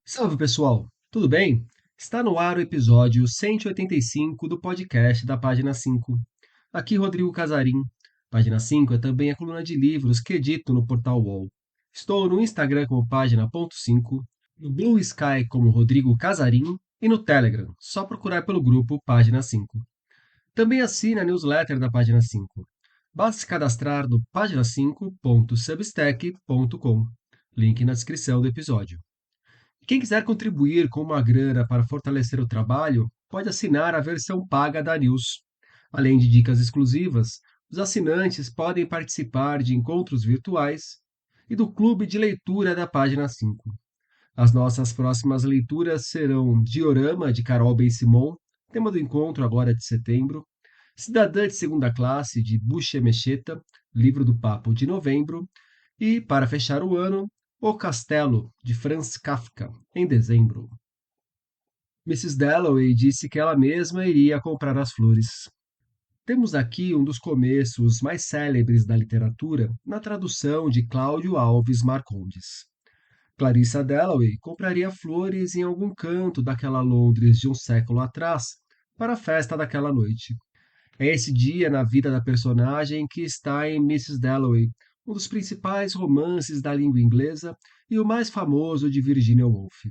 Salve pessoal, tudo bem? Está no ar o episódio 185 do podcast da Página 5. Aqui Rodrigo Casarim. Página 5 é também a coluna de livros que edito no portal UOL. Estou no Instagram como Página.5, no Blue Sky como Rodrigo Casarim e no Telegram, só procurar pelo grupo Página 5. Também assina a newsletter da Página 5. Basta se cadastrar no página5.substack.com. Link na descrição do episódio. Quem quiser contribuir com uma grana para fortalecer o trabalho, pode assinar a versão paga da News. Além de dicas exclusivas, os assinantes podem participar de encontros virtuais e do clube de leitura da Página 5. As nossas próximas leituras serão Diorama, de Carol Ben-Simon, tema do encontro agora de setembro, Cidadã de Segunda Classe, de Buche Mecheta, livro do Papo de novembro, e, para fechar o ano, O Castelo, de Franz Kafka, em dezembro. Mrs. Dalloway disse que ela mesma iria comprar as flores. Temos aqui um dos começos mais célebres da literatura na tradução de Cláudio Alves Marcondes. Clarissa Dalloway compraria flores em algum canto daquela Londres de um século atrás para a festa daquela noite. É esse dia na vida da personagem que está em Mrs. Dalloway, um dos principais romances da língua inglesa e o mais famoso de Virginia Woolf.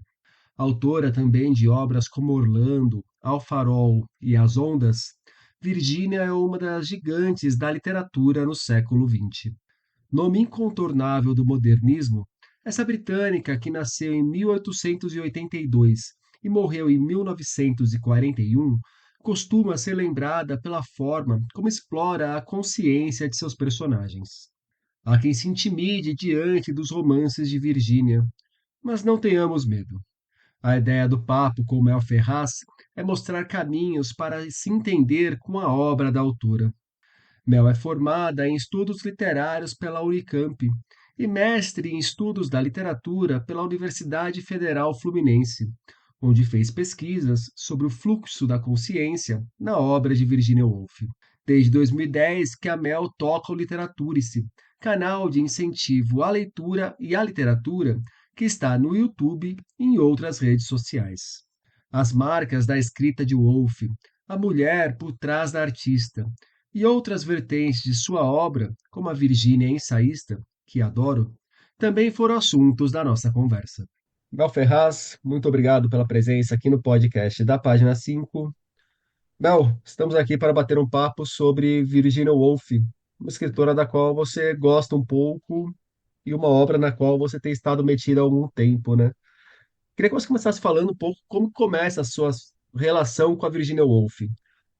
Autora também de obras como Orlando, Ao Farol e As Ondas, Virginia é uma das gigantes da literatura no século XX. Nome incontornável do modernismo, essa britânica que nasceu em 1882 e morreu em 1941 costuma ser lembrada pela forma como explora a consciência de seus personagens. Há quem se intimide diante dos romances de Virginia, mas não tenhamos medo. A ideia do papo com Mel Ferraz é mostrar caminhos para se entender com a obra da autora. Mel é formada em estudos literários pela Unicamp e mestre em estudos da literatura pela Universidade Federal Fluminense, onde fez pesquisas sobre o fluxo da consciência na obra de Virginia Woolf. Desde 2010 que a Mel toca o Literaturice, canal de incentivo à leitura e à literatura que está no YouTube e em outras redes sociais. As marcas da escrita de Woolf, a mulher por trás da artista e outras vertentes de sua obra, como a Virgínia ensaísta, que adoro, também foram assuntos da nossa conversa. Mel Ferraz, muito obrigado pela presença aqui no podcast da Página 5. Mel, estamos aqui para bater um papo sobre Virginia Woolf, uma escritora da qual você gosta um pouco e uma obra na qual você tem estado metida há algum tempo, né? Queria que você começasse falando um pouco como começa a sua relação com a Virginia Woolf.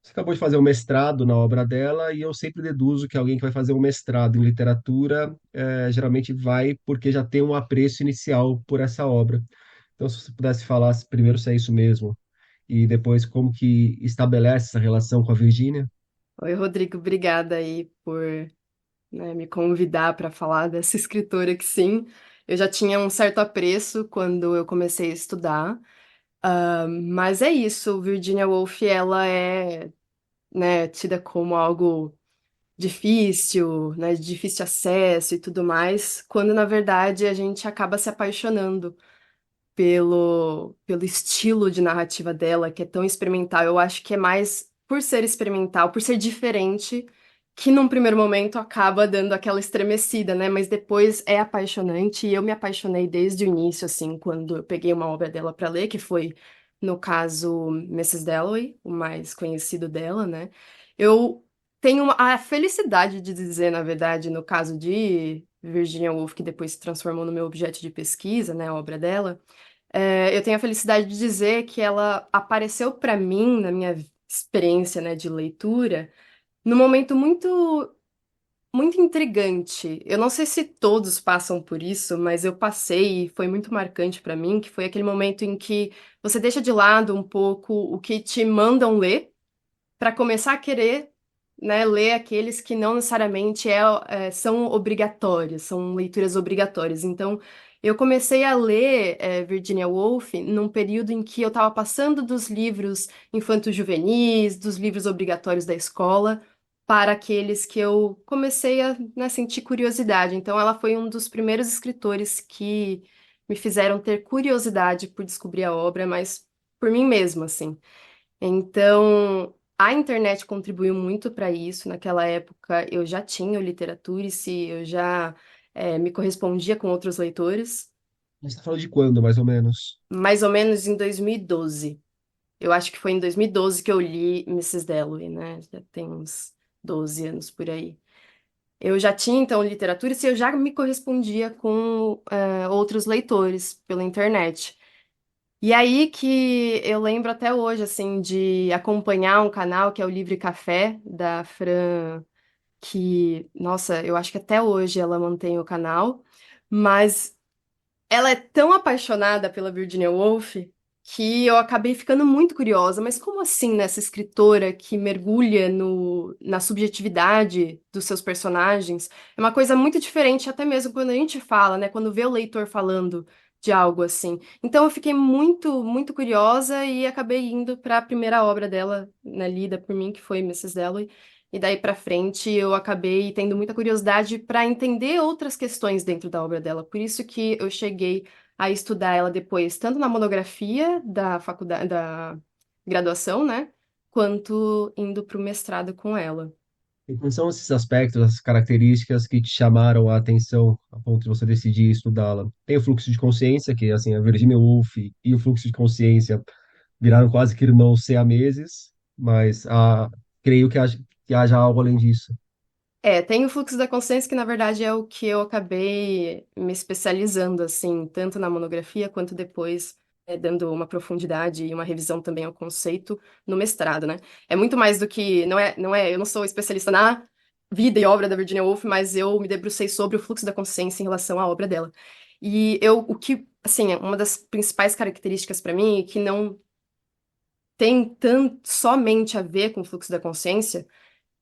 Você acabou de fazer um mestrado na obra dela e eu sempre deduzo que alguém que vai fazer um mestrado em literatura geralmente vai porque já tem um apreço inicial por essa obra. Então, se você pudesse falar primeiro se é isso mesmo e depois como que estabelece essa relação com a Virginia. Oi, Rodrigo, obrigada aí por, me convidar para falar dessa escritora que sim, eu já tinha um certo apreço quando eu comecei a estudar, mas é isso, Virginia Woolf, ela é, tida como algo difícil, de difícil acesso e tudo mais, quando na verdade a gente acaba se apaixonando pelo estilo de narrativa dela, que é tão experimental. Eu acho que é mais por ser experimental, por ser diferente, que num primeiro momento acaba dando aquela estremecida, né? Mas depois é apaixonante, e eu me apaixonei desde o início, assim, quando eu peguei uma obra dela para ler, que foi, no caso, Mrs. Dalloway, o mais conhecido dela, né? Eu tenho a felicidade de dizer, na verdade, no caso de Virginia Woolf, que depois se transformou no meu objeto de pesquisa, né, a obra dela, eu tenho a felicidade de dizer que ela apareceu para mim, na minha experiência, de leitura, num momento muito intrigante. Eu não sei se todos passam por isso, mas eu passei e foi muito marcante para mim, que foi aquele momento em que você deixa de lado um pouco o que te mandam ler para começar a querer, ler aqueles que não necessariamente são obrigatórios, são leituras obrigatórias. Então, eu comecei a ler Virginia Woolf num período em que eu estava passando dos livros infanto-juvenis, dos livros obrigatórios da escola, para aqueles que eu comecei a, sentir curiosidade. Então, ela foi um dos primeiros escritores que me me fizeram ter curiosidade por descobrir a obra, mas por mim mesma, assim. Então, a internet contribuiu muito para isso. Naquela época, eu já tinha o Literaturice, eu já me correspondia com outros leitores, Você está falando de quando, mais ou menos? mais ou menos em 2012. Eu acho que foi em 2012 que eu li Mrs. Dalloway, né? Já tem uns 12 anos por aí. Eu já tinha, então, literatura e eu já me correspondia com outros leitores pela internet. E aí que eu lembro até hoje, assim, de acompanhar um canal que é o Livre Café, da Fran, que, nossa, eu acho que até hoje ela mantém o canal, mas ela é tão apaixonada pela Virginia Woolf que eu acabei ficando muito curiosa. Mas como assim nessa escritora que mergulha na subjetividade dos seus personagens? É uma coisa muito diferente, até mesmo quando a gente fala, né? Quando vê o leitor falando de algo assim. Então eu fiquei muito, muito curiosa e acabei indo para a primeira obra dela, né, lida por mim, que foi Mrs. Dalloway. E daí pra frente eu acabei tendo muita curiosidade para entender outras questões dentro da obra dela. Por isso que eu cheguei a estudar ela depois, tanto na monografia da faculdade, da graduação, né, quanto indo para o mestrado com ela. E quais são esses aspectos, essas características que te chamaram a atenção a ponto de você decidir estudá-la? Tem o fluxo de consciência, que assim, a Virginia Woolf e o fluxo de consciência viraram quase que irmãos siameses, mas creio que haja algo além disso. Tem o fluxo da consciência, que na verdade é o que eu acabei me especializando, assim, tanto na monografia quanto depois dando uma profundidade e uma revisão também ao conceito no mestrado, né? É muito mais do que, eu não sou especialista na vida e obra da Virginia Woolf, mas eu me debrucei sobre o fluxo da consciência em relação à obra dela. E o que, assim, uma das principais características para mim, que não tem tanto somente a ver com o fluxo da consciência,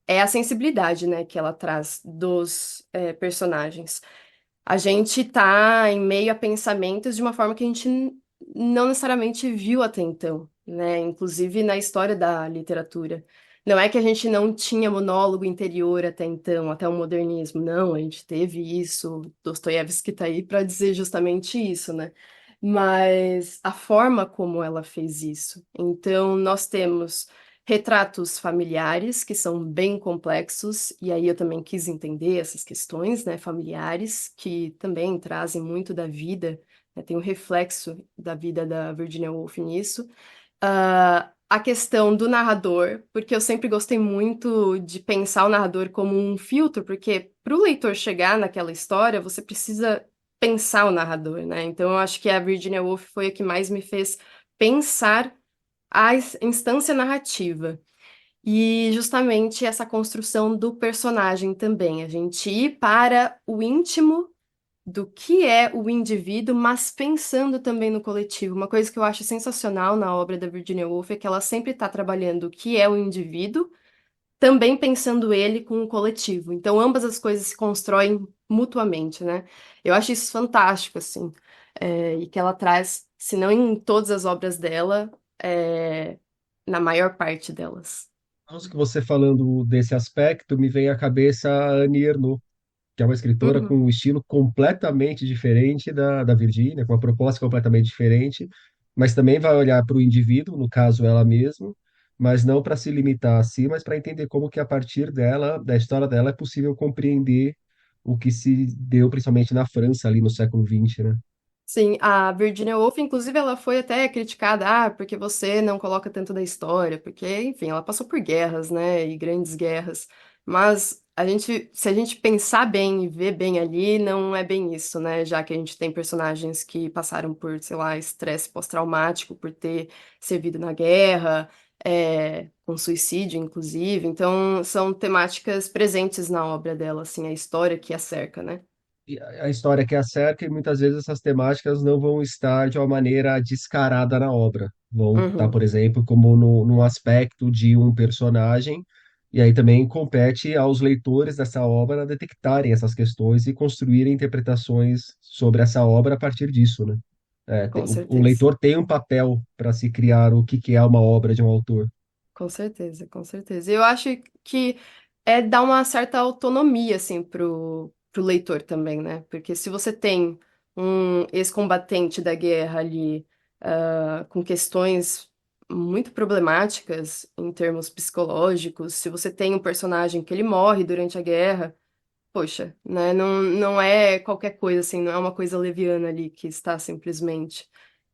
é a sensibilidade, né, que ela traz dos personagens. A gente tá em meio a pensamentos de uma forma que a gente não necessariamente viu até então, né? Inclusive na história da literatura. Não é que a gente não tinha monólogo interior até então, até o modernismo. Não, a gente teve isso. Dostoiévski tá aí para dizer justamente isso, né? Mas a forma como ela fez isso. Então, nós temos retratos familiares que são bem complexos, e aí eu também quis entender essas questões, né, familiares, que também trazem muito da vida, né, tem um reflexo da vida da Virginia Woolf nisso. A questão do narrador, porque eu sempre gostei muito de pensar o narrador como um filtro, porque para o leitor chegar naquela história, você precisa pensar o narrador, né? Então eu acho que a Virginia Woolf foi a que mais me fez pensar a instância narrativa. E justamente essa construção do personagem também, a gente ir para o íntimo do que é o indivíduo, mas pensando também no coletivo. Uma coisa que eu acho sensacional na obra da Virginia Woolf é que ela sempre está trabalhando o que é o indivíduo, também pensando ele com o coletivo. Então, ambas as coisas se constroem mutuamente, né? Eu acho isso fantástico, assim. E que ela traz, se não em todas as obras dela, na maior parte delas. Nossa, que você falando desse aspecto, me vem à cabeça a Annie Ernaux, que é uma escritora com Uhum. um estilo completamente diferente da Virginia, com uma proposta completamente diferente, mas também vai olhar para o indivíduo, no caso ela mesma, mas não para se limitar a si, mas para entender como que a partir dela, da história dela, é possível compreender o que se deu principalmente na França ali no século XX, né? Sim, a Virginia Woolf, inclusive, ela foi até criticada, porque você não coloca tanto da história, porque, enfim, ela passou por guerras, né, e grandes guerras. Mas se a gente pensar bem e ver bem ali, não é bem isso, né? Já que a gente tem personagens que passaram por, sei lá, estresse pós-traumático por ter servido na guerra, com suicídio, inclusive. Então, são temáticas presentes na obra dela, assim, a história que a cerca, né? E a história que acerca, e muitas vezes essas temáticas não vão estar de uma maneira descarada na obra. Vão estar, Uhum. por exemplo, como no aspecto de um personagem, e aí também compete aos leitores dessa obra detectarem essas questões e construírem interpretações sobre essa obra a partir disso, né? Com O certeza. leitor tem um papel para se criar o que que é uma obra de um autor. Com certeza, com certeza. Eu acho que dar uma certa autonomia, assim, pro leitor também, né? Porque se você tem um ex-combatente da guerra ali, com questões muito problemáticas em termos psicológicos, se você tem um personagem que ele morre durante a guerra, poxa, né? Não é qualquer coisa assim, não é uma coisa leviana ali que está simplesmente.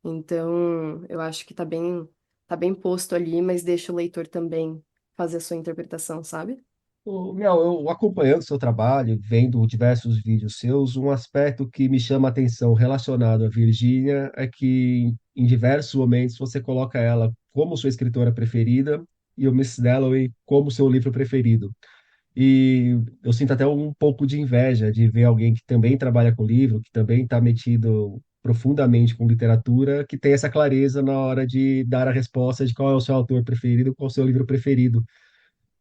Então, eu acho que tá bem posto ali, mas deixa o leitor também fazer a sua interpretação, sabe? Mel, eu acompanhando seu trabalho, vendo diversos vídeos seus, um aspecto que me chama a atenção relacionado à Virgínia é que em diversos momentos você coloca ela como sua escritora preferida e o Miss Dalloway como seu livro preferido. E eu sinto até um pouco de inveja de ver alguém que também trabalha com livro, que também está metido profundamente com literatura, que tem essa clareza na hora de dar a resposta de qual é o seu autor preferido, qual é o seu livro preferido.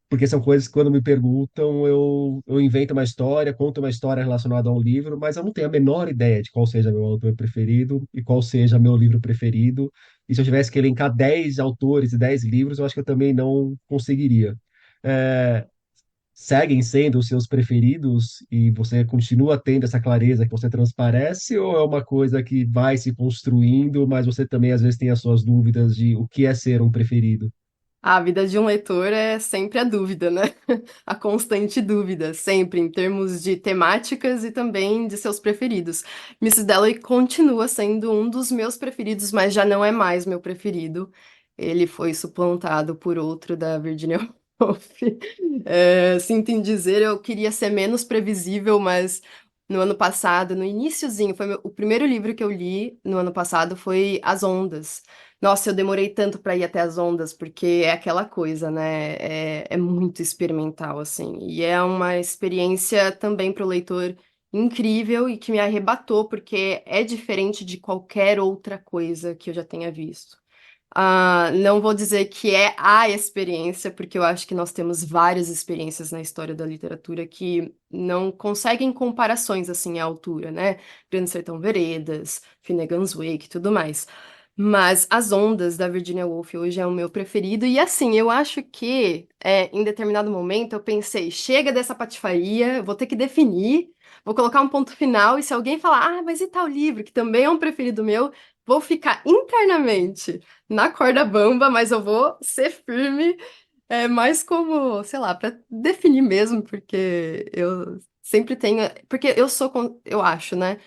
Porque são coisas que, quando me perguntam, eu invento uma história, conto uma história relacionada a um livro, mas eu não tenho a menor ideia de qual seja meu autor preferido e qual seja meu livro preferido. E se eu tivesse que elencar 10 autores e 10 livros, eu acho que eu também não conseguiria. É, seguem sendo os seus preferidos e você continua tendo essa clareza que você transparece, ou é uma coisa que vai se construindo, mas você também às vezes tem as suas dúvidas de o que é ser um preferido? A vida de um leitor é sempre a dúvida, né? A constante dúvida, sempre, em termos de temáticas e também de seus preferidos. Mrs. Dalloway continua sendo um dos meus preferidos, mas já não é mais meu preferido. Ele foi suplantado por outro da Virginia Woolf. Sinto em dizer, eu queria ser menos previsível, mas no ano passado, no iniciozinho, o primeiro livro que eu li no ano passado foi As Ondas. Nossa, eu demorei tanto para ir até as ondas, porque é aquela coisa, né? É muito experimental, assim. E é uma experiência também para o leitor incrível e que me arrebatou, porque é diferente de qualquer outra coisa que eu já tenha visto. Não vou dizer que é a experiência, porque eu acho que nós temos várias experiências na história da literatura que não conseguem comparações assim à altura, né? Grande Sertão Veredas, Finnegan's Wake e tudo mais. Mas As Ondas, da Virginia Woolf, hoje é o meu preferido. E assim, eu acho que em determinado momento eu pensei, chega dessa patifaria, vou ter que definir, vou colocar um ponto final, e se alguém falar, mas e tal livro, que também é um preferido meu, vou ficar internamente na corda bamba, mas eu vou ser firme, mais como, sei lá, para definir mesmo, porque eu sempre tenho. Porque eu acho, né?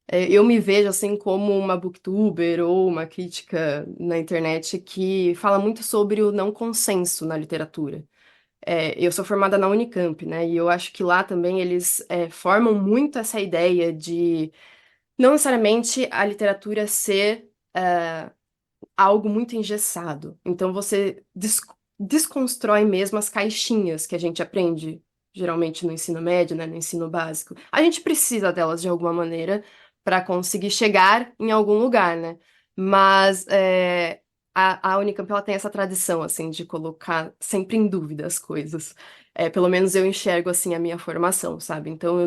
Eu me vejo assim como uma booktuber ou uma crítica na internet que fala muito sobre o não consenso na literatura. Eu sou formada na Unicamp, né? E eu acho que lá também eles formam muito essa ideia de não necessariamente a literatura ser algo muito engessado. Então você desconstrói mesmo as caixinhas que a gente aprende geralmente no ensino médio, né, no ensino básico. A gente precisa delas de alguma maneira para conseguir chegar em algum lugar, né? Mas a Unicamp ela tem essa tradição assim de colocar sempre em dúvida as coisas. Pelo menos eu enxergo assim a minha formação, sabe? Então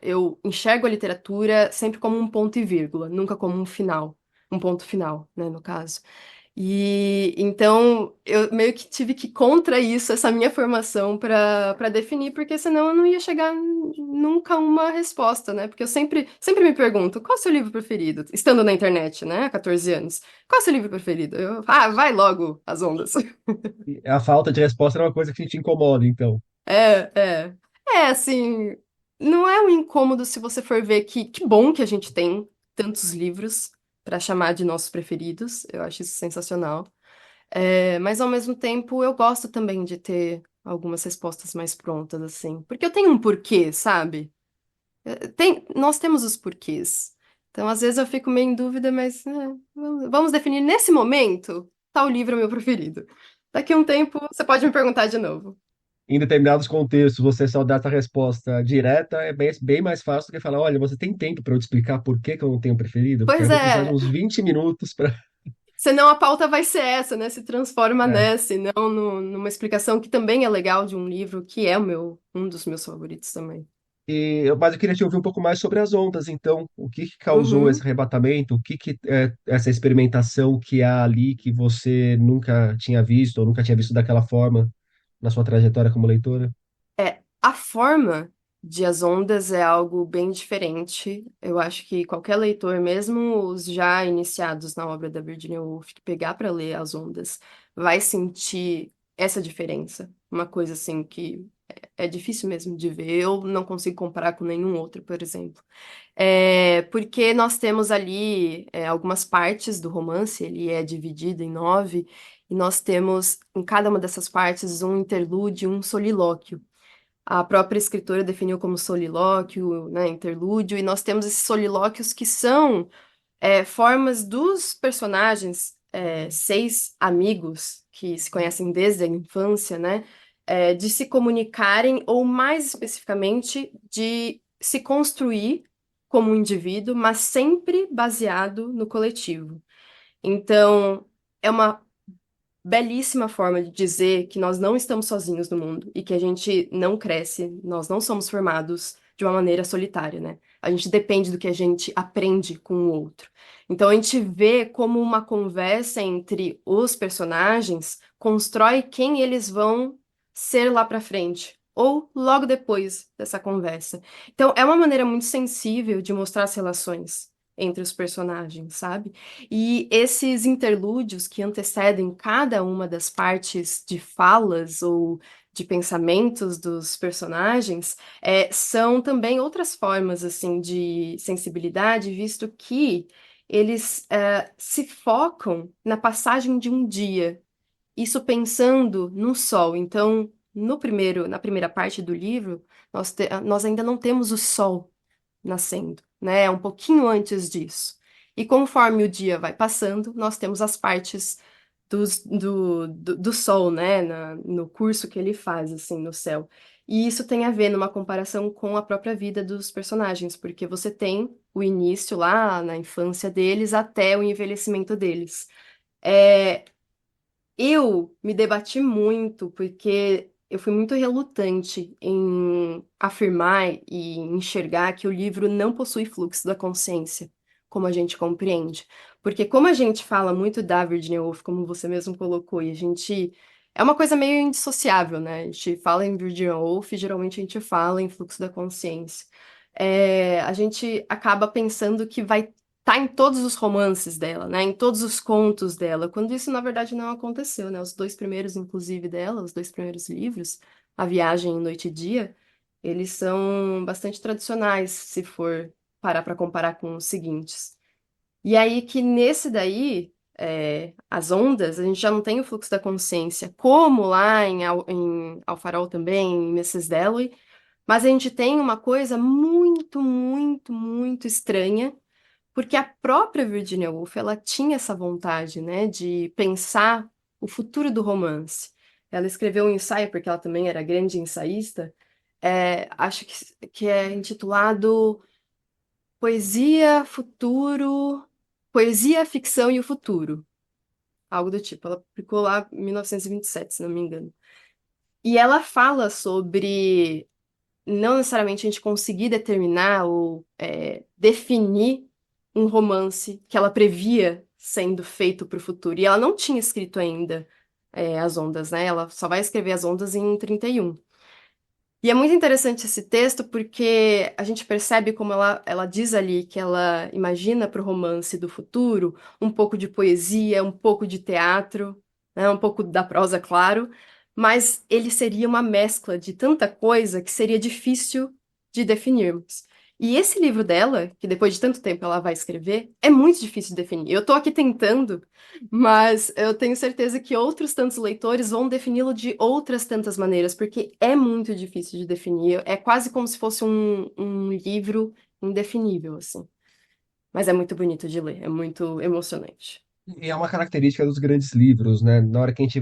eu enxergo a literatura sempre como um ponto e vírgula, nunca como um ponto final, né, no caso. E então eu meio que tive que contra isso, essa minha formação para definir, porque senão eu não ia chegar nunca a uma resposta, né? Porque eu sempre me pergunto, qual é o seu livro preferido? Estando na internet, né, há 14 anos. Qual é o seu livro preferido? Vai logo, As Ondas. E a falta de resposta é uma coisa que te incomoda, então. É, é. Assim, não é um incômodo se você for ver que bom que a gente tem tantos livros para chamar de nossos preferidos. Eu acho isso sensacional. Mas ao mesmo tempo eu gosto também de ter algumas respostas mais prontas, assim. Porque eu tenho um porquê, sabe? Nós temos os porquês. Então, às vezes eu fico meio em dúvida, mas vamos definir nesse momento, tal livro é o meu preferido. Daqui a um tempo, você pode me perguntar de novo. Em determinados contextos, você só dá essa resposta direta, é bem mais fácil do que falar: olha, você tem tempo para eu te explicar por que que eu não tenho preferido? Porque aí Pois eu vou precisar de é, uns 20 minutos para. senão a pauta vai ser essa, né? Se transforma nessa, e não numa explicação que também é legal de um livro que é um dos meus favoritos também. Mas eu queria te ouvir um pouco mais sobre as ondas, então. O que que causou esse Uhum. arrebatamento? O que que é essa experimentação que há ali que você nunca tinha visto ou nunca tinha visto daquela forma na sua trajetória como leitora? A forma. de As Ondas é algo bem diferente. Eu acho que qualquer leitor, mesmo os já iniciados na obra da Virginia Woolf, que pegar para ler As Ondas, vai sentir essa diferença. Uma coisa assim que é difícil mesmo de ver. Eu não consigo comparar com nenhum outro, por exemplo. Porque nós temos ali algumas partes do romance, ele é dividido em 9, e nós temos em cada uma dessas partes um interlúdio, um solilóquio. A própria escritora definiu como solilóquio, né, interlúdio, e nós temos esses solilóquios que são formas dos personagens, 6 amigos que se conhecem desde a infância, né, de se comunicarem, ou mais especificamente, de se construir como um indivíduo, mas sempre baseado no coletivo. Então, é uma belíssima forma de dizer que nós não estamos sozinhos no mundo e que a gente não cresce, nós não somos formados de uma maneira solitária, né? A gente depende do que a gente aprende com o outro. Então a gente vê como uma conversa entre os personagens constrói quem eles vão ser lá pra frente. Ou logo depois dessa conversa. Então, é uma maneira muito sensível de mostrar as relações entre os personagens, sabe? E esses interlúdios que antecedem cada uma das partes de falas ou de pensamentos dos personagens são também outras formas assim de sensibilidade, visto que eles se focam na passagem de um dia, isso pensando no sol. Então, na primeira parte do livro, nós ainda não temos o sol nascendo, né? É um pouquinho antes disso. E conforme o dia vai passando, nós temos as partes do Sol, né? No curso que ele faz, assim, no céu. E isso tem a ver numa comparação com a própria vida dos personagens, porque você tem o início lá na infância deles até o envelhecimento deles. É, eu me debati muito porque eu fui muito relutante em afirmar e enxergar que o livro não possui fluxo da consciência, como a gente compreende. Porque como a gente fala muito da Virginia Woolf, como você mesmo colocou, e a gente é uma coisa meio indissociável, né? A gente fala em Virginia Woolf, e geralmente a gente fala em fluxo da consciência. A gente acaba pensando que vai tá em todos os romances dela, né? Em todos os contos dela, quando isso na verdade não aconteceu, né? Os 2 primeiros, inclusive, dela, os 2 primeiros livros, A Viagem em Noite e Dia, eles são bastante tradicionais, se for parar para comparar com os seguintes. E aí que nesse daí, As Ondas, a gente já não tem o fluxo da consciência, como lá em Alfarol também, em Mrs. Dalloway, mas a gente tem uma coisa muito, muito, muito estranha, porque a própria Virginia Woolf, ela tinha essa vontade, né, de pensar o futuro do romance. Ela escreveu um ensaio, porque ela também era grande ensaísta, acho que é intitulado Poesia, Futuro, Poesia, Ficção e o Futuro, algo do tipo. Ela publicou lá em 1927, se não me engano. E ela fala sobre não necessariamente a gente conseguir determinar ou definir um romance que ela previa sendo feito para o futuro. E ela não tinha escrito ainda As Ondas, né? Ela só vai escrever As Ondas em 31. E é muito interessante esse texto porque a gente percebe como ela diz ali que ela imagina para o romance do futuro um pouco de poesia, um pouco de teatro, né, um pouco da prosa, claro, mas ele seria uma mescla de tanta coisa que seria difícil de definirmos. E esse livro dela, que depois de tanto tempo ela vai escrever, é muito difícil de definir. Eu tô aqui tentando, mas eu tenho certeza que outros tantos leitores vão defini-lo de outras tantas maneiras, porque é muito difícil de definir. É quase como se fosse um livro indefinível, assim. Mas é muito bonito de ler, é muito emocionante. E é uma característica dos grandes livros, né? Na hora que a gente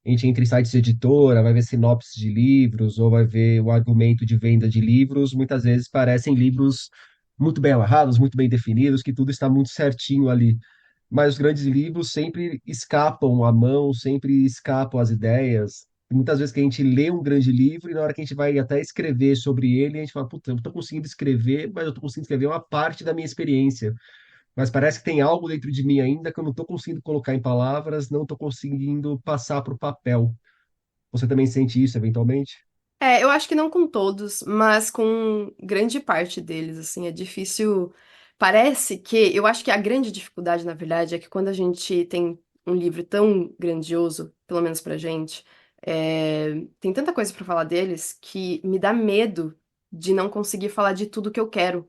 entra em sites de editora, vai ver sinopse de livros, ou vai ver o argumento de venda de livros, muitas vezes parecem livros muito bem amarrados, muito bem definidos, que tudo está muito certinho ali. Mas os grandes livros sempre escapam à mão, sempre escapam às ideias. Muitas vezes que a gente lê um grande livro e na hora que a gente vai até escrever sobre ele, a gente fala, puta, eu estou conseguindo escrever, mas eu estou conseguindo escrever uma parte da minha experiência. Mas parece que tem algo dentro de mim ainda que eu não estou conseguindo colocar em palavras, não estou conseguindo passar para o papel. Você também sente isso eventualmente? Eu acho que não com todos, mas com grande parte deles, assim, é difícil. Parece que, eu acho que a grande dificuldade, na verdade, é que quando a gente tem um livro tão grandioso, pelo menos pra gente, tem tanta coisa pra falar deles que me dá medo de não conseguir falar de tudo que eu quero.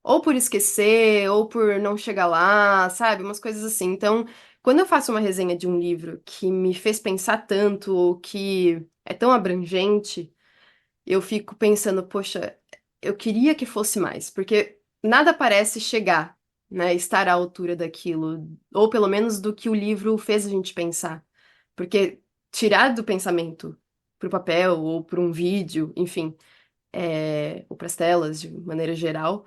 Ou por esquecer, ou por não chegar lá, sabe? Umas coisas assim. Então, quando eu faço uma resenha de um livro que me fez pensar tanto, ou que é tão abrangente, eu fico pensando, poxa, eu queria que fosse mais, porque nada parece chegar, né, estar à altura daquilo, ou pelo menos do que o livro fez a gente pensar. Porque tirar do pensamento para o papel ou para um vídeo, enfim, ou para as telas de maneira geral,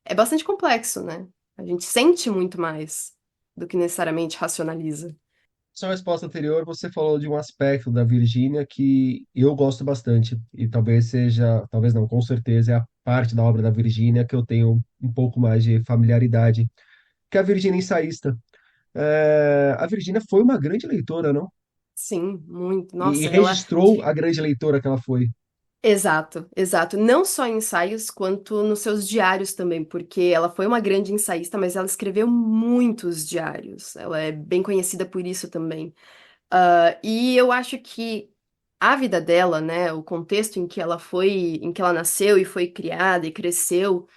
é bastante complexo, né? A gente sente muito mais do que necessariamente racionaliza. Sua resposta anterior, você falou de um aspecto da Virgínia que eu gosto bastante, e talvez seja, talvez não, com certeza é a parte da obra da Virgínia que eu tenho um pouco mais de familiaridade, que é a Virgínia ensaísta. A Virgínia foi uma grande leitora, não? Sim, muito. E Nossa, ela. registrou a grande leitora que ela foi. Exato, exato. Não só em ensaios, quanto nos seus diários também, porque ela foi uma grande ensaísta, mas ela escreveu muitos diários. Ela é bem conhecida por isso também. E eu acho que a vida dela, né, o contexto em que ela foi, em que ela nasceu e foi criada e cresceu,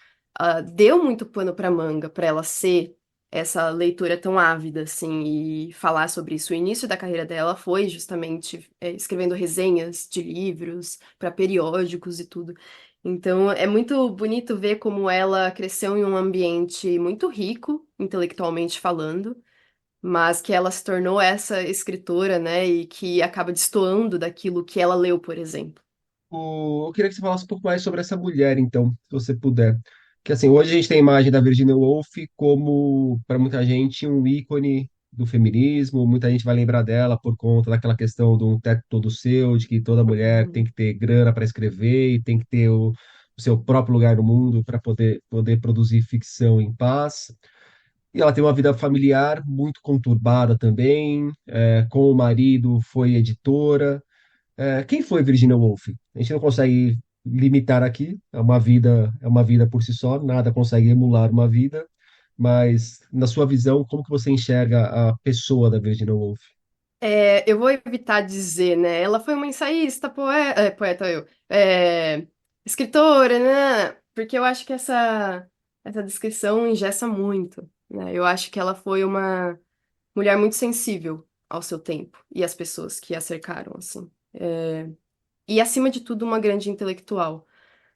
deu muito pano para manga para ela ser essa leitora tão ávida, assim, e falar sobre isso. O início da carreira dela foi justamente escrevendo resenhas de livros para periódicos e tudo. Então, é muito bonito ver como ela cresceu em um ambiente muito rico, intelectualmente falando, mas que ela se tornou essa escritora, né, e que acaba destoando daquilo que ela leu, por exemplo. Eu queria que você falasse um pouco mais sobre essa mulher, então, se você puder. Que assim, hoje a gente tem a imagem da Virginia Woolf como, para muita gente, um ícone do feminismo. Muita gente vai lembrar dela por conta daquela questão de um teto todo seu, de que toda mulher tem Uhum. que ter grana para escrever e tem que ter o seu próprio lugar no mundo para poder produzir ficção em paz. E ela tem uma vida familiar muito conturbada também. Com o marido foi editora. Quem foi Virginia Woolf? A gente não consegue limitar aqui, é uma vida por si só, nada consegue emular uma vida, mas na sua visão, como que você enxerga a pessoa da Virginia Woolf? Eu vou evitar dizer, né? Ela foi uma ensaísta, poeta eu, escritora, né? Porque eu acho que essa descrição engessa muito, né? Eu acho que ela foi uma mulher muito sensível ao seu tempo e às pessoas que a cercaram, assim. E, acima de tudo, uma grande intelectual.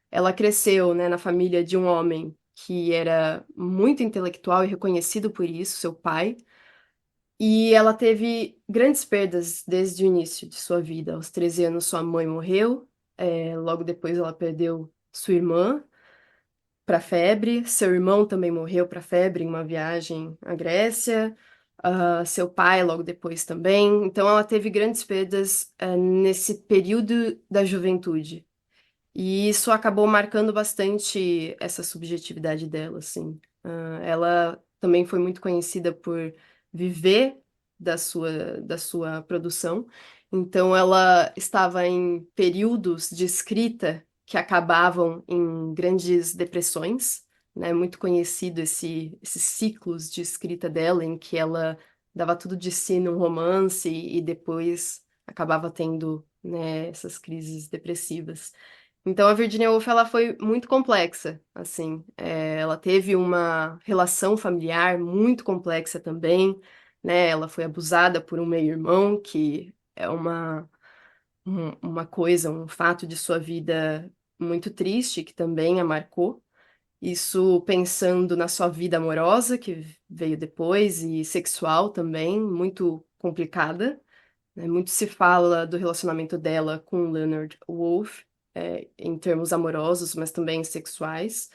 Ela cresceu, né, na família de um homem que era muito intelectual e reconhecido por isso, seu pai. E ela teve grandes perdas desde o início de sua vida. Aos 13 anos, sua mãe morreu. Logo depois, ela perdeu sua irmã para febre. Seu irmão também morreu para febre em uma viagem à Grécia. Seu pai, logo depois também. Então, ela teve grandes perdas, nesse período da juventude. E isso acabou marcando bastante essa subjetividade dela, assim. Ela também foi muito conhecida por viver da sua produção. Então, ela estava em períodos de escrita que acabavam em grandes depressões, né? Muito conhecido esses ciclos de escrita dela, em que ela dava tudo de si num romance e depois acabava tendo, né, essas crises depressivas. Então a Virginia Woolf ela foi muito complexa, assim. Ela teve uma relação familiar muito complexa também, né? Ela foi abusada por um meio-irmão, que é uma coisa, um fato de sua vida muito triste que também a marcou. Isso pensando na sua vida amorosa, que veio depois, e sexual também, muito complicada, né? Muito se fala do relacionamento dela com o Leonard Woolf, em termos amorosos, mas também sexuais.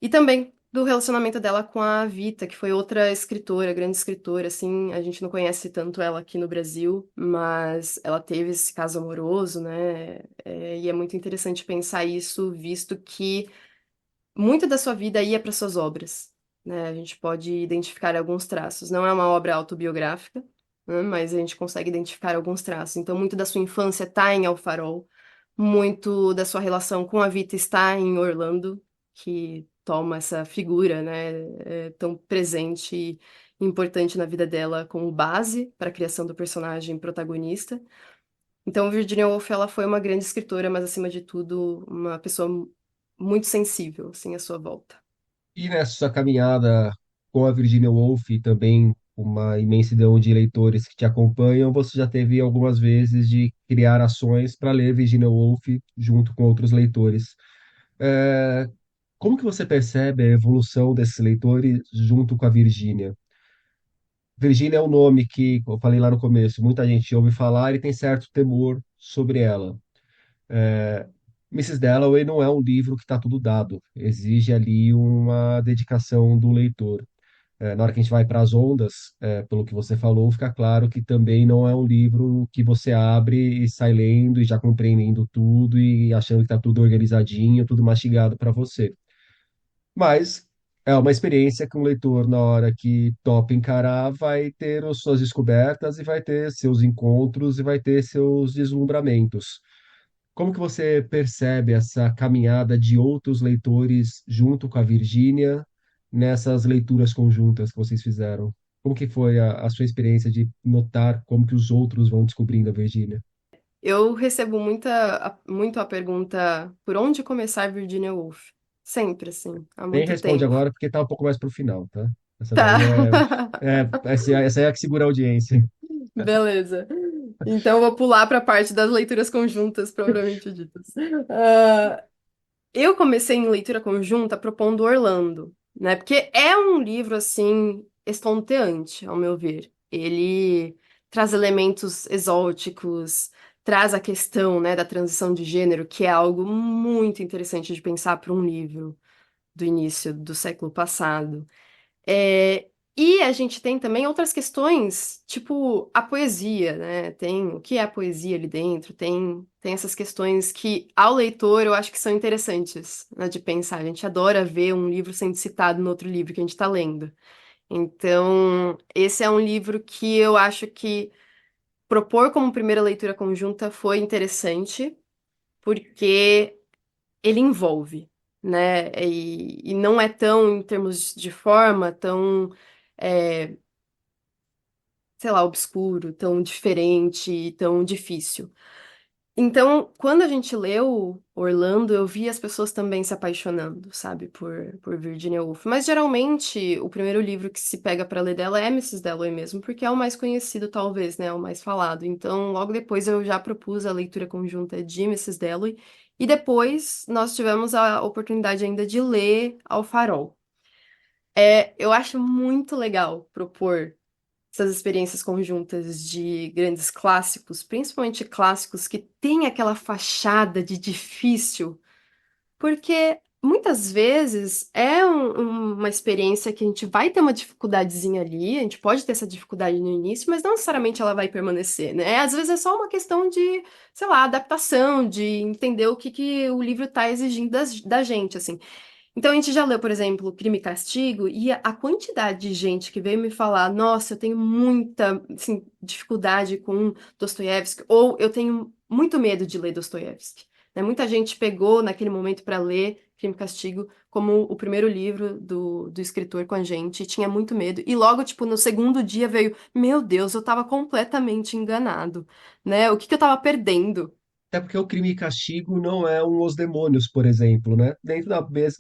E também do relacionamento dela com a Vita, que foi outra escritora, grande escritora, assim, a gente não conhece tanto ela aqui no Brasil, mas ela teve esse caso amoroso, né? E é muito interessante pensar isso, visto que muito da sua vida ia para suas obras, né? A gente pode identificar alguns traços. Não é uma obra autobiográfica, né? Mas a gente consegue identificar alguns traços. Então, muito da sua infância está em Alfarol, Muito da sua relação com a Vita está em Orlando, que toma essa figura, né, tão presente e importante na vida dela como base para a criação do personagem protagonista. Então, Virginia Woolf, ela foi uma grande escritora, mas acima de tudo, uma pessoa muito sensível, assim, à sua volta. E nessa sua caminhada com a Virginia Woolf e também uma imensidão de leitores que te acompanham, você já teve algumas vezes de criar ações para ler Virginia Woolf junto com outros leitores. É, como que você percebe a evolução desses leitores junto com a Virginia? Virginia é um nome que, eu falei lá no começo, muita gente ouve falar e tem certo temor sobre ela. Mrs. Dalloway não é um livro que está tudo dado, exige ali uma dedicação do leitor. Na hora que a gente vai para as ondas, pelo que você falou, fica claro que também não é um livro que você abre e sai lendo e já compreendendo tudo e achando que está tudo organizadinho, tudo mastigado para você. Mas é uma experiência que um leitor, na hora que topa encarar, vai ter as suas descobertas e vai ter seus encontros e vai ter seus deslumbramentos. Como que você percebe essa caminhada de outros leitores junto com a Virgínia nessas leituras conjuntas que vocês fizeram? Como que foi a sua experiência de notar como que os outros vão descobrindo a Virgínia? Eu recebo muito a pergunta por onde começar Virginia Woolf? Sempre, assim, há Nem muito responde tempo. agora porque tá um pouco mais pro final, tá? Essa daí Tá. essa é a que segura a audiência. Beleza. Então, eu vou pular para a parte das leituras conjuntas, propriamente ditas. Ah, eu comecei em leitura conjunta propondo Orlando, né? Porque é um livro, assim, estonteante, ao meu ver. Ele traz elementos exóticos, traz a questão, né, da transição de gênero, que é algo muito interessante de pensar para um livro do início do século passado. É, e a gente tem também outras questões, tipo a poesia, né? Tem o que é a poesia ali dentro, tem essas questões que, ao leitor, eu acho que são interessantes, né, de pensar. A gente adora ver um livro sendo citado no outro livro que a gente está lendo. Então, esse é um livro que eu acho que propor como primeira leitura conjunta foi interessante, porque ele envolve, né? E não é tão, em termos de forma, tão, é, sei lá, obscuro, tão diferente, tão difícil. Então, quando a gente leu Orlando, eu vi as pessoas também se apaixonando, sabe, por Virginia Woolf. Mas geralmente o primeiro livro que se pega para ler dela é Mrs. Dalloway mesmo, porque é o mais conhecido, talvez, né, o mais falado. Então, logo depois eu já propus a leitura conjunta de Mrs. Dalloway, e depois nós tivemos a oportunidade ainda de ler Ao Farol. Eu acho muito legal propor essas experiências conjuntas de grandes clássicos, principalmente clássicos que têm aquela fachada de difícil, porque muitas vezes é uma experiência que a gente vai ter uma dificuldadezinha ali, a gente pode ter essa dificuldade no início, mas não necessariamente ela vai permanecer, né? Às vezes é só uma questão de, sei lá, adaptação, de entender o que, que o livro está exigindo da gente, assim. Então a gente já leu, por exemplo, Crime e Castigo, e a quantidade de gente que veio me falar, nossa, eu tenho muita, assim, dificuldade com Dostoiévski, ou eu tenho muito medo de ler Dostoiévski. Né? Muita gente pegou naquele momento para ler Crime e Castigo como o primeiro livro do escritor com a gente, e tinha muito medo. E logo, tipo, no segundo dia veio, meu Deus, eu estava completamente enganado, né? O que que eu estava perdendo? Até porque o Crime e Castigo não é um Os Demônios, por exemplo, né? Dentro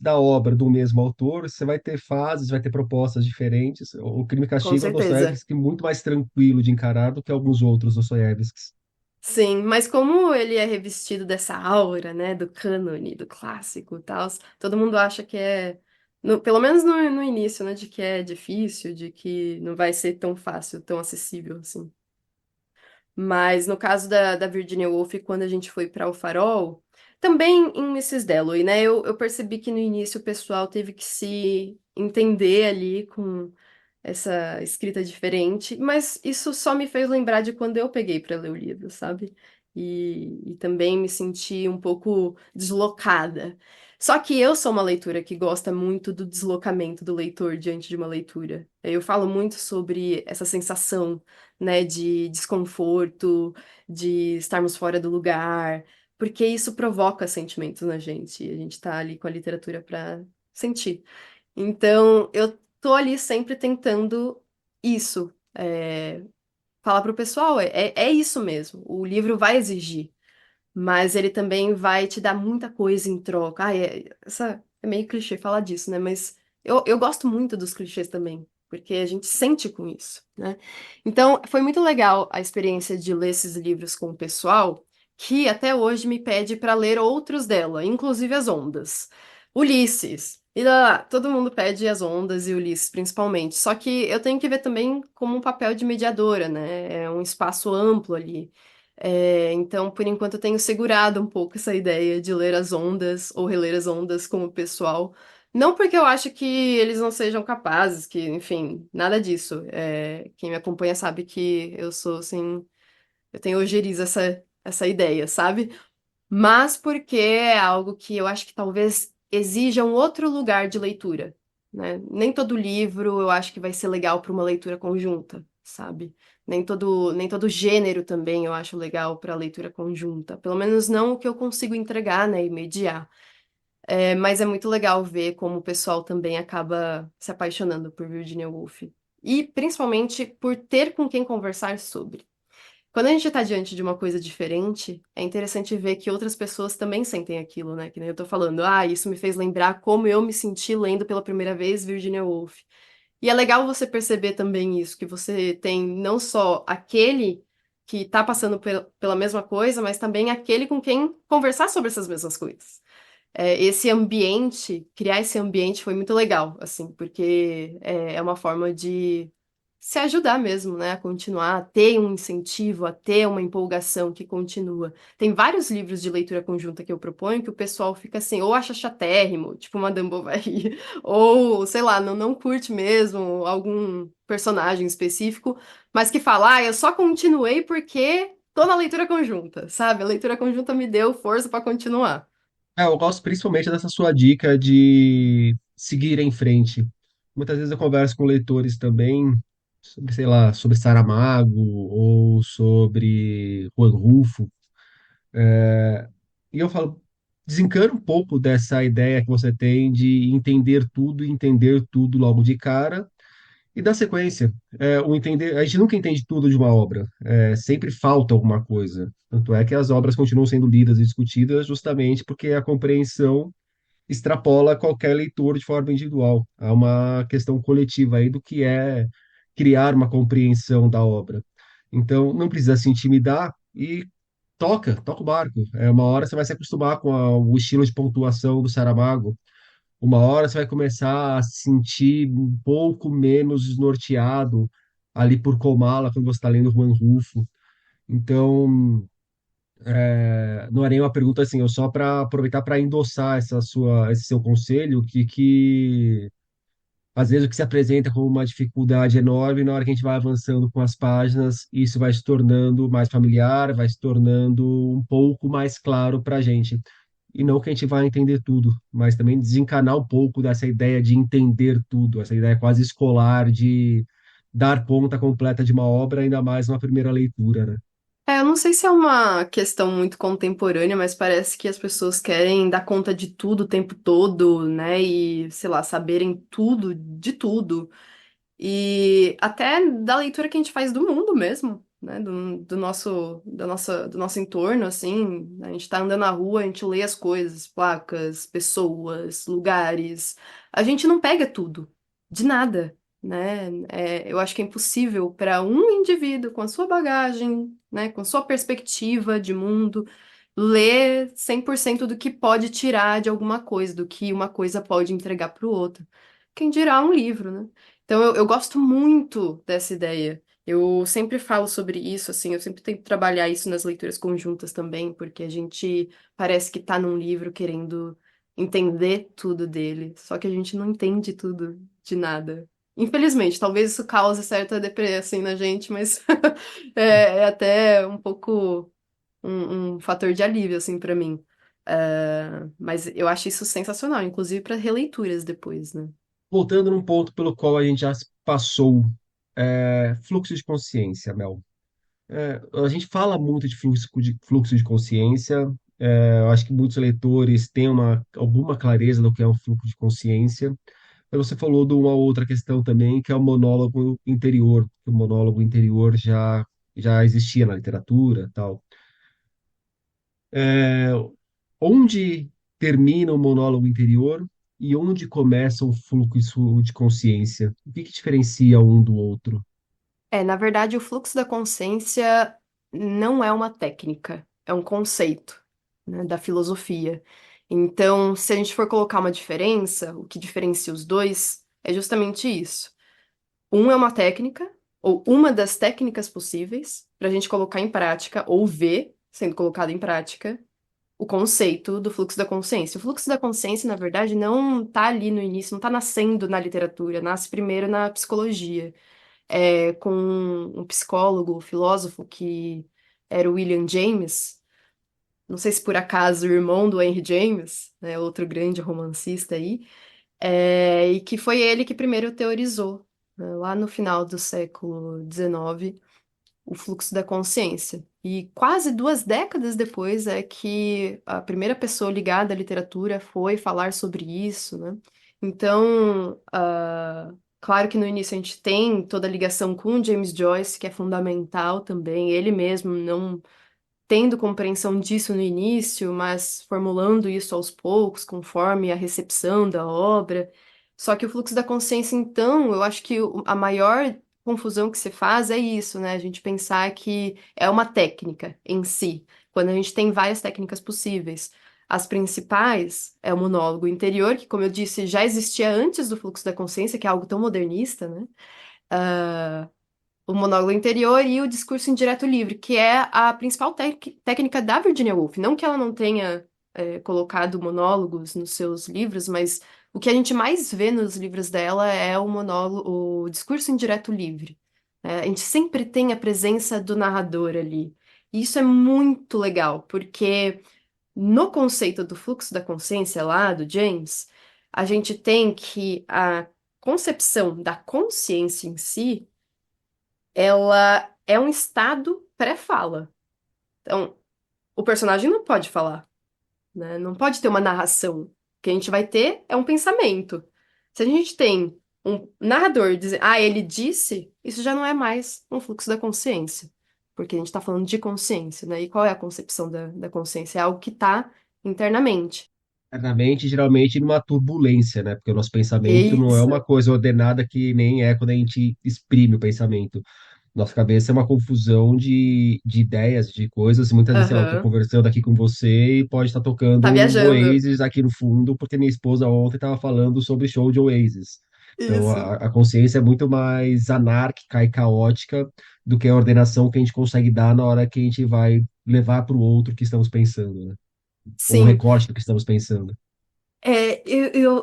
da obra do mesmo autor, você vai ter fases, vai ter propostas diferentes. O Crime e Com Castigo é um certeza. Dostoiévski muito mais tranquilo de encarar do que alguns outros Dostoiévskis. Sim, mas como ele é revestido dessa aura, né, do cânone, do clássico e tal, todo mundo acha que é, pelo menos no início, né, de que é difícil, de que não vai ser tão fácil, tão acessível, assim. Mas no caso da Virginia Woolf, quando a gente foi para o Farol, também em Mrs. Dalloway, né, eu percebi que no início o pessoal teve que se entender ali com essa escrita diferente, mas isso só me fez lembrar de quando eu peguei para ler o livro, sabe? E também me senti um pouco deslocada. Só que eu sou uma leitura que gosta muito do deslocamento do leitor diante de uma leitura. Eu falo muito sobre essa sensação, né, de desconforto, de estarmos fora do lugar, porque isso provoca sentimentos na gente, e a gente tá ali com a literatura para sentir. Então, eu tô ali sempre tentando isso, falar pro pessoal, é isso mesmo, o livro vai exigir, mas ele também vai te dar muita coisa em troca. É meio clichê falar disso, né? Mas eu gosto muito dos clichês também, porque a gente sente com isso, né? Então, foi muito legal a experiência de ler esses livros com o pessoal, que até hoje me pede para ler outros dela, inclusive As Ondas. Ulisses. E lá, todo mundo pede As Ondas e Ulisses, principalmente. Só que eu tenho que ver também como um papel de mediadora, né? É um espaço amplo ali. Então, por enquanto, eu tenho segurado um pouco essa ideia de ler as ondas ou reler as ondas com o pessoal. Não porque eu acho que eles não sejam capazes, que, enfim, nada disso. Quem me acompanha sabe que eu sou, assim, eu tenho ojeriza essa ideia, sabe? Mas porque é algo que eu acho que talvez exija um outro lugar de leitura, né? Nem todo livro eu acho que vai ser legal para uma leitura conjunta, sabe? Nem todo gênero também eu acho legal para leitura conjunta. Pelo menos não o que eu consigo entregar, né, e mediar. Mas é muito legal ver como o pessoal também acaba se apaixonando por Virginia Woolf. E principalmente por ter com quem conversar sobre. Quando a gente está diante de uma coisa diferente, é interessante ver que outras pessoas também sentem aquilo, né? Que nem eu tô falando, isso me fez lembrar como eu me senti lendo pela primeira vez Virginia Woolf. E é legal você perceber também isso, que você tem não só aquele que tá passando pela mesma coisa, mas também aquele com quem conversar sobre essas mesmas coisas. Esse ambiente, criar esse ambiente foi muito legal, assim, porque é uma forma de se ajudar mesmo, né, a continuar, a ter um incentivo, a ter uma empolgação que continua. Tem vários livros de leitura conjunta que eu proponho que o pessoal fica assim, ou acha chatérrimo, tipo Madame Bovary, ou, sei lá, não curte mesmo algum personagem específico, mas que fala, eu só continuei porque tô na leitura conjunta, sabe? A leitura conjunta me deu força pra continuar. Eu gosto principalmente dessa sua dica de seguir em frente. Muitas vezes eu converso com leitores também sobre, sei lá, sobre Saramago ou sobre Juan Rulfo. E eu falo, desencana um pouco dessa ideia que você tem de entender tudo e entender tudo logo de cara e dar sequência. A gente nunca entende tudo de uma obra. Sempre falta alguma coisa. Tanto é que as obras continuam sendo lidas e discutidas justamente porque a compreensão extrapola qualquer leitor de forma individual. Há uma questão coletiva aí do que é criar uma compreensão da obra. Então, não precisa se intimidar e toca o barco. Uma hora você vai se acostumar com o estilo de pontuação do Saramago. Uma hora você vai começar a se sentir um pouco menos desnorteado ali por Comala, quando você está lendo Juan Rulfo. Então, não é nem uma pergunta assim, eu só para aproveitar para endossar esse seu conselho, que às vezes o que se apresenta como uma dificuldade enorme, na hora que a gente vai avançando com as páginas, isso vai se tornando mais familiar, vai se tornando um pouco mais claro para a gente. E não que a gente vai entender tudo, mas também desencanar um pouco dessa ideia de entender tudo, essa ideia quase escolar de dar conta completa de uma obra, ainda mais numa primeira leitura, né? Eu não sei se é uma questão muito contemporânea, mas parece que as pessoas querem dar conta de tudo o tempo todo, né? E, sei lá, saberem tudo de tudo. E até da leitura que a gente faz do mundo mesmo, né? Do nosso entorno, assim. A gente tá andando na rua, a gente lê as coisas, placas, pessoas, lugares. A gente não pega tudo, de nada, né? Eu acho que é impossível para um indivíduo com a sua bagagem, né? Com sua perspectiva de mundo, ler 100% do que pode tirar de alguma coisa, do que uma coisa pode entregar para o outro. Quem dirá um livro, né? Então eu gosto muito dessa ideia. Eu sempre falo sobre isso, assim, eu sempre tento trabalhar isso nas leituras conjuntas também, porque a gente parece que tá num livro querendo entender tudo dele, só que a gente não entende tudo de nada. Infelizmente, talvez isso cause certa depressão assim, na gente, mas é até um pouco um fator de alívio, assim, pra mim. Mas eu acho isso sensacional, inclusive para releituras depois, né? Voltando num ponto pelo qual a gente já passou, fluxo de consciência, Mel. A gente fala muito de fluxo de consciência, Eu acho que muitos leitores têm alguma clareza do que é um fluxo de consciência. Mas você falou de uma outra questão também, que é o monólogo interior. Que o monólogo interior já existia na literatura, tal. É, onde termina o monólogo interior e onde começa o fluxo de consciência? O que que diferencia um do outro? Na verdade, o fluxo da consciência não é uma técnica, é um conceito, né, da filosofia. Então, se a gente for colocar uma diferença, o que diferencia os dois é justamente isso. Um é uma técnica, ou uma das técnicas possíveis, para a gente colocar em prática, ou ver sendo colocado em prática, o conceito do fluxo da consciência. O fluxo da consciência, na verdade, não está ali no início, não está nascendo na literatura, nasce primeiro na psicologia, com um psicólogo, um filósofo que era o William James. Não sei se por acaso o irmão do Henry James, né, outro grande romancista aí, e que foi ele que primeiro teorizou, né, lá no final do século XIX, o fluxo da consciência. E quase 2 décadas depois é que a primeira pessoa ligada à literatura foi falar sobre isso, né? Então, claro que no início a gente tem toda a ligação com James Joyce, que é fundamental também, ele mesmo não tendo compreensão disso no início, mas formulando isso aos poucos, conforme a recepção da obra. Só que o fluxo da consciência, então, eu acho que a maior confusão que se faz é isso, né? A gente pensar que é uma técnica em si, quando a gente tem várias técnicas possíveis. As principais é o monólogo interior, que, como eu disse, já existia antes do fluxo da consciência, que é algo tão modernista, né? O monólogo interior e o discurso indireto livre, que é a principal técnica da Virginia Woolf. Não que ela não tenha colocado monólogos nos seus livros, mas o que a gente mais vê nos livros dela é o monólogo, o discurso indireto livre. A gente sempre tem a presença do narrador ali. E isso é muito legal, porque no conceito do fluxo da consciência lá, do James, a gente tem que a concepção da consciência em si ela é um estado pré-fala. Então, o personagem não pode falar, né? Não pode ter uma narração. O que a gente vai ter é um pensamento. Se a gente tem um narrador dizendo, ele disse, isso já não é mais um fluxo da consciência. Porque a gente está falando de consciência, né? E qual é a concepção da consciência? É algo que está internamente. Internamente, geralmente numa turbulência, né? Porque o nosso pensamento não é uma Isso, coisa ordenada que nem é quando a gente exprime o pensamento. Nossa cabeça é uma confusão de ideias, de coisas. Muitas vezes, sei lá, eu tô aham. conversando aqui com você e pode estar tocando Tá um viajando. Oasis aqui no fundo, porque minha esposa ontem estava falando sobre show de Oasis. Então, Isso. a consciência é muito mais anárquica e caótica do que a ordenação que a gente consegue dar na hora que a gente vai levar para o outro o que estamos pensando, né? Ou um Sim. recorte do que estamos pensando.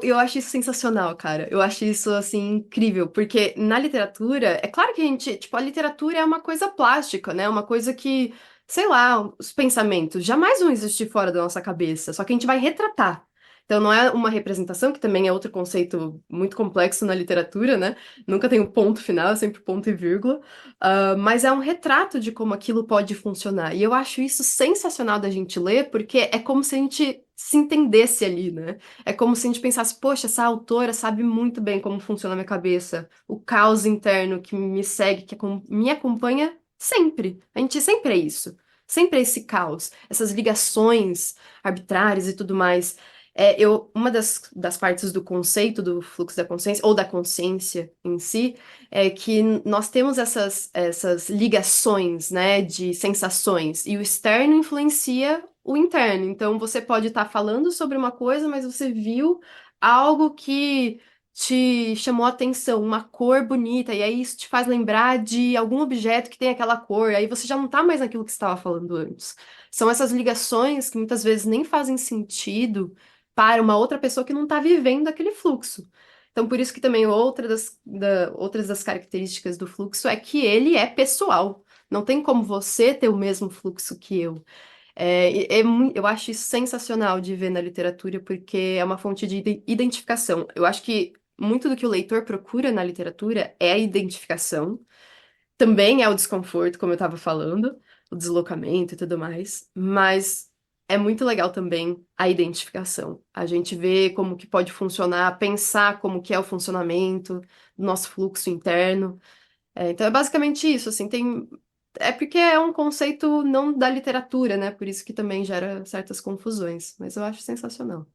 Eu acho isso sensacional, cara. Eu acho isso, assim, incrível, porque na literatura, é claro que a gente, tipo, a literatura é uma coisa plástica, né? Uma coisa que, sei lá, os pensamentos jamais vão existir fora da nossa cabeça, só que a gente vai retratar. Então não é uma representação, que também é outro conceito muito complexo na literatura, né? Nunca tem um ponto final, é sempre ponto e vírgula. Mas é um retrato de como aquilo pode funcionar. E eu acho isso sensacional da gente ler, porque é como se a gente se entendesse ali, né? É como se a gente pensasse, poxa, essa autora sabe muito bem como funciona a minha cabeça, o caos interno que me segue, que me acompanha sempre. A gente sempre é isso. Sempre é esse caos, essas ligações arbitrárias e tudo mais. Uma das partes do conceito do fluxo da consciência, ou da consciência em si, é que nós temos essas ligações, né, de sensações, e o externo influencia o interno. Então, você pode estar falando sobre uma coisa, mas você viu algo que te chamou a atenção, uma cor bonita, e aí isso te faz lembrar de algum objeto que tem aquela cor, aí você já não tá mais naquilo que você estava falando antes. São essas ligações que muitas vezes nem fazem sentido para uma outra pessoa que não está vivendo aquele fluxo. Então, por isso que também outras das características do fluxo é que ele é pessoal. Não tem como você ter o mesmo fluxo que eu. Eu acho isso sensacional de ver na literatura, porque é uma fonte de identificação. Eu acho que muito do que o leitor procura na literatura é a identificação. Também é o desconforto, como eu estava falando, o deslocamento e tudo mais, mas é muito legal também a identificação. A gente vê como que pode funcionar, pensar como que é o funcionamento do nosso fluxo interno. Então é basicamente isso, assim, tem... É porque é um conceito não da literatura, né? Por isso que também gera certas confusões, mas eu acho sensacional.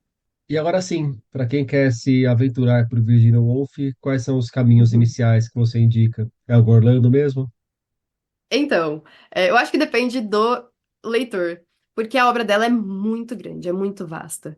E agora sim, para quem quer se aventurar por Virginia Woolf, quais são os caminhos Uhum. iniciais que você indica? É o Orlando mesmo? Então, eu acho que depende do leitor, porque a obra dela é muito grande, é muito vasta.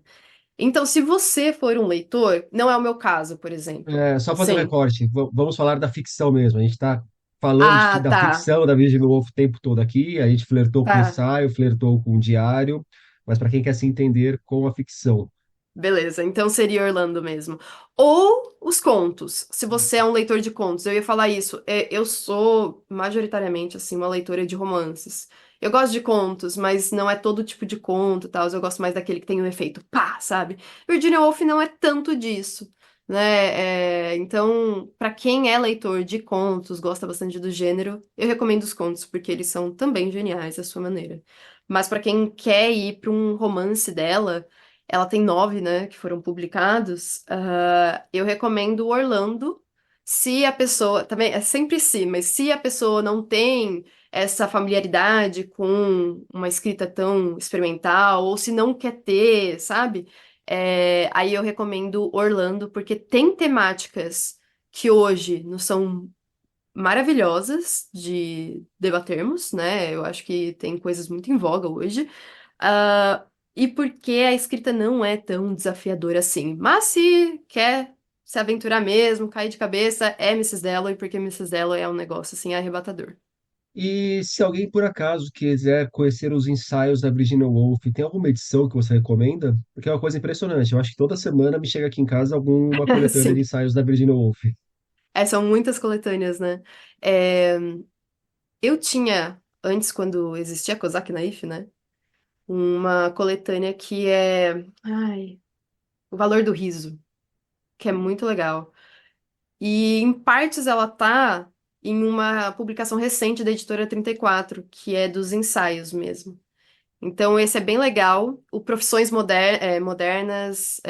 Então, se você for um leitor, não é o meu caso, por exemplo. É, só fazer um Sim. recorte, vamos falar da ficção mesmo. A gente está falando Ah, da tá. ficção da Virginia Woolf o tempo todo aqui, a gente flertou com Tá. ensaio, flertou com diário, mas para quem quer se entender com a ficção. Beleza, então seria Orlando mesmo. Ou os contos, se você é um leitor de contos, eu ia falar isso. Eu sou majoritariamente assim uma leitora de romances. Eu gosto de contos, mas não é todo tipo de conto, e tal. Eu gosto mais daquele que tem um efeito pá, sabe? Virginia Woolf não é tanto disso, né? Então, pra quem é leitor de contos, gosta bastante do gênero, eu recomendo os contos porque eles são também geniais à sua maneira. Mas pra quem quer ir pra um romance dela ela tem 9, né, que foram publicados. Eu recomendo o Orlando. Se a pessoa, também é sempre se, mas se a pessoa não tem essa familiaridade com uma escrita tão experimental, ou se não quer ter, sabe? Aí eu recomendo Orlando, porque tem temáticas que hoje não são maravilhosas de debatermos, né? Eu acho que tem coisas muito em voga hoje. Ah, e porque a escrita não é tão desafiadora assim. Mas se quer se aventurar mesmo, cair de cabeça, é Mrs. Dalloway, porque Mrs. Dalloway é um negócio assim arrebatador. E se alguém por acaso quiser conhecer os ensaios da Virginia Woolf, tem alguma edição que você recomenda? Porque é uma coisa impressionante. Eu acho que toda semana me chega aqui em casa alguma coletânea de Sim, ensaios da Virginia Woolf. são muitas coletâneas, né? É, eu tinha, antes, quando existia Kozak Naif, né? Uma coletânea que é. Ai, O Valor do Riso, que é muito legal. E em partes ela tá em uma publicação recente da editora 34, que é dos ensaios mesmo. Então esse é bem legal. O Profissões Modernas.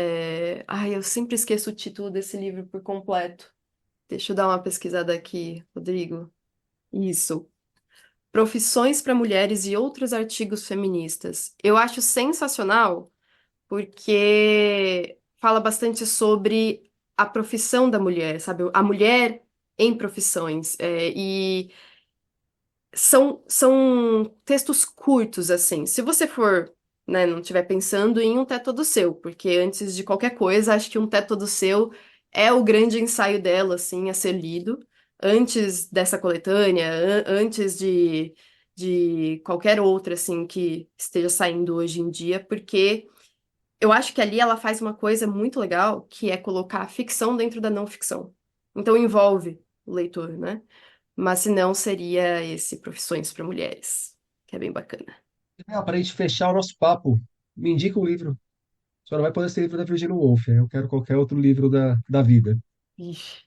Ai, eu sempre esqueço o título desse livro por completo. Deixa eu dar uma pesquisada aqui, Rodrigo. Isso. Profissões para Mulheres e Outros Artigos Feministas. Eu acho sensacional porque fala bastante sobre a profissão da mulher, sabe? A mulher em profissões. E são textos curtos, assim. Se você for, né, não estiver pensando em um teto todo seu, porque antes de qualquer coisa, acho que um teto todo seu é o grande ensaio dela, assim, a ser lido. Antes dessa coletânea, antes de qualquer outra, assim, que esteja saindo hoje em dia, porque eu acho que ali ela faz uma coisa muito legal, que é colocar a ficção dentro da não ficção. Então envolve o leitor, né? Mas se não, seria esse Profissões para Mulheres, que é bem bacana. Para a gente fechar o nosso papo, me indica um livro. Só não vai poder ser livro da Virginia Woolf, eu quero qualquer outro livro da vida. Ixi.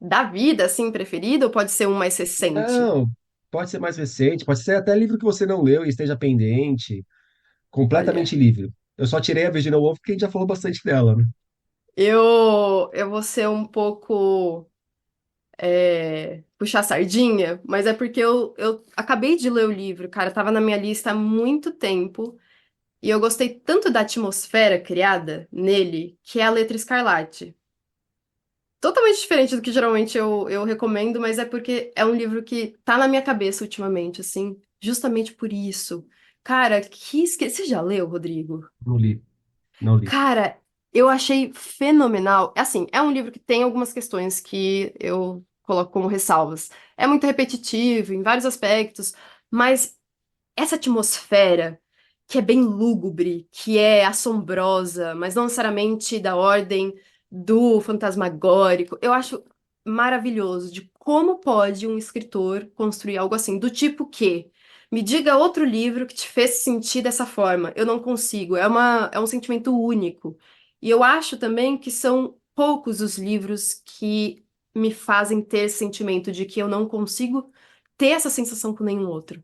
Da vida, assim, preferido, ou pode ser um mais recente? Não, pode ser mais recente, pode ser até livro que você não leu e esteja pendente, completamente Olha, livre. Eu só tirei a Virginia Woolf porque a gente já falou bastante dela, né? eu vou ser um pouco puxar sardinha, mas é porque eu acabei de ler o livro, cara, tava na minha lista há muito tempo. E eu gostei tanto da atmosfera criada nele, que é a Letra Escarlate. Totalmente diferente do que geralmente eu recomendo, mas é porque é um livro que tá na minha cabeça ultimamente, assim, justamente por isso. Cara, Você já leu, Rodrigo? Não li, não li. Cara, eu achei fenomenal. Assim, é um livro que tem algumas questões que eu coloco como ressalvas. É muito repetitivo em vários aspectos, mas essa atmosfera que é bem lúgubre, que é assombrosa, mas não necessariamente da ordem do fantasmagórico, eu acho maravilhoso de como pode um escritor construir algo assim, do tipo que me diga outro livro que te fez sentir dessa forma. Eu não consigo, é um sentimento único. E eu acho também que são poucos os livros que me fazem ter esse sentimento de que eu não consigo ter essa sensação com nenhum outro.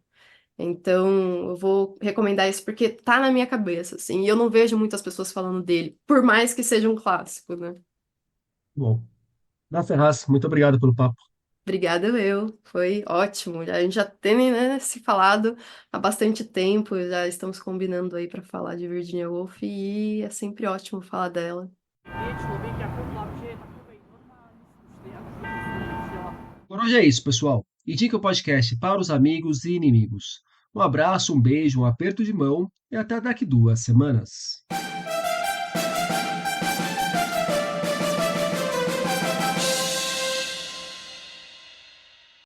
Então, eu vou recomendar isso porque tá na minha cabeça, assim, e eu não vejo muitas pessoas falando dele, por mais que seja um clássico, né? Bom, Na Ferraz, muito obrigado pelo papo. Obrigada, eu. Foi ótimo. A gente já tem, né, se falado há bastante tempo, já estamos combinando aí para falar de Virginia Woolf e é sempre ótimo falar dela. Por hoje é isso, pessoal. Indique o podcast para os amigos e inimigos. Um abraço, um beijo, um aperto de mão e até daqui 2 semanas.